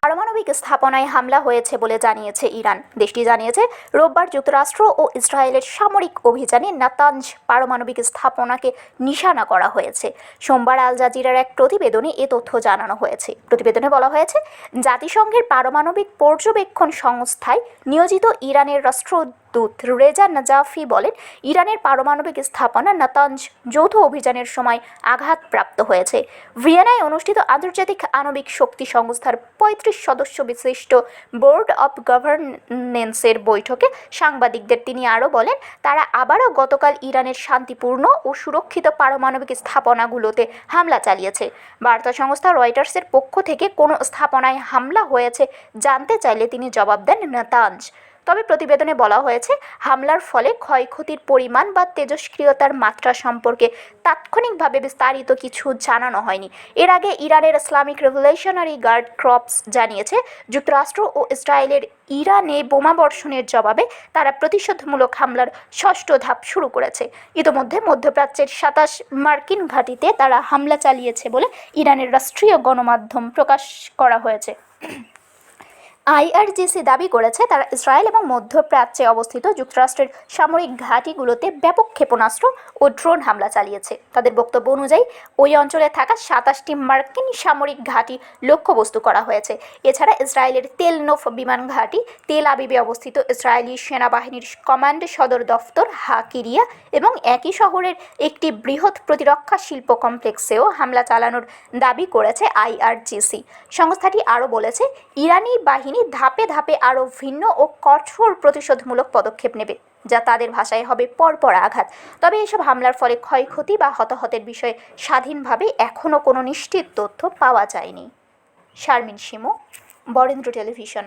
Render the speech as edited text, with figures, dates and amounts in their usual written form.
পারমাণবিক স্থাপনায় হামলা হয়েছে বলে জানিয়েছে ইরান। দেশটি জানিয়েছে রোববার যুক্তরাষ্ট্র ও ইসরায়েলের সামরিক অভিযানে নাতানজ পারমাণবিক স্থাপনাকে নিশানা করা হয়েছে। সোমবার আল জাজিরার এক প্রতিবেদনে এ তথ্য জানানো হয়েছে। প্রতিবেদনে বলা হয়েছে, জাতিসংঘের পারমাণবিক পর্যবেক্ষণ সংস্থায় নিয়োজিত ইরানের রাষ্ট্রদূত রেজা নাজাফি বলেন, ইরানের পারমাণবিক স্থাপনা নাতানজ যৌথ অভিযানের সময় আঘাতপ্রাপ্ত হয়েছে। ভিয়েনায় অনুষ্ঠিত আন্তর্জাতিক আণবিক শক্তি সংস্থার ৩৫ সদস্য বিশিষ্ট বোর্ড অব গভর্নেন্সের বৈঠকে সাংবাদিকদের তিনি আরও বলেন, তারা আবারও গতকাল ইরানের শান্তিপূর্ণ ও সুরক্ষিত পারমাণবিক স্থাপনাগুলোতে হামলা চালিয়েছে। বার্তা সংস্থা রয়টার্সের পক্ষ থেকে কোনো স্থাপনায় হামলা হয়েছে জানতে চাইলে তিনি জবাব দেন নাতানজ। তবে প্রতিবেদনে বলা হয়েছে, হামলার ফলে ক্ষয়ক্ষতির পরিমাণ বা তেজস্ক্রিয়তার মাত্রা সম্পর্কে তাৎক্ষণিকভাবে বিস্তারিত কিছু জানানো হয়নি। এর আগে ইরানের ইসলামিক রেভলিউশনারি গার্ড ক্রপস জানিয়েছে, যুক্তরাষ্ট্র ও ইসরায়েলের ইরানে বোমাবর্ষণের জবাবে তারা প্রতিশোধমূলক হামলার ষষ্ঠ ধাপ শুরু করেছে। ইতোমধ্যে মধ্যপ্রাচ্যের ২৭ মার্কিন ঘাঁটিতে তারা হামলা চালিয়েছে বলে ইরানের রাষ্ট্রীয় গণমাধ্যম প্রকাশ করা হয়েছে। আইআরজিসি দাবি করেছে, তারা ইসরায়েল এবং মধ্যপ্রাচ্যে অবস্থিত যুক্তরাষ্ট্রের সামরিক ঘাঁটিগুলোতে ব্যাপক ক্ষেপণাস্ত্র ও ড্রোন হামলা চালিয়েছে। তাদের বক্তব্য অনুযায়ী ওই অঞ্চলে থাকা ২৭টি মার্কিন সামরিক ঘাঁটি লক্ষ্যবস্তু করা হয়েছে। এছাড়া ইসরায়েলের তেল নোফ বিমান ঘাঁটি, তেল আবিবে অবস্থিত ইসরায়েলি সেনাবাহিনীর কমান্ড সদর দফতর হাকিরিয়া এবং একই শহরের একটি বৃহৎ প্রতিরক্ষা শিল্প কমপ্লেক্সেও হামলা চালানোর দাবি করেছে আইআরজিসি। সংস্থাটি আরও বলেছে, ইরানি বাহিনী ধাপে ধাপে আরও ভিন্ন ও কঠোর প্রতিশোধমূলক পদক্ষেপ নেবে, যা তাদের ভাষায় হবে পরপর আঘাত। তবে এসব হামলার ফলে ক্ষয়ক্ষতি বা হতাহতের বিষয়ে স্বাধীনভাবে এখনও কোনো নিশ্চিত তথ্য পাওয়া যায়নি। শারমিন শিমু, বরেন্দ্র টেলিভিশন।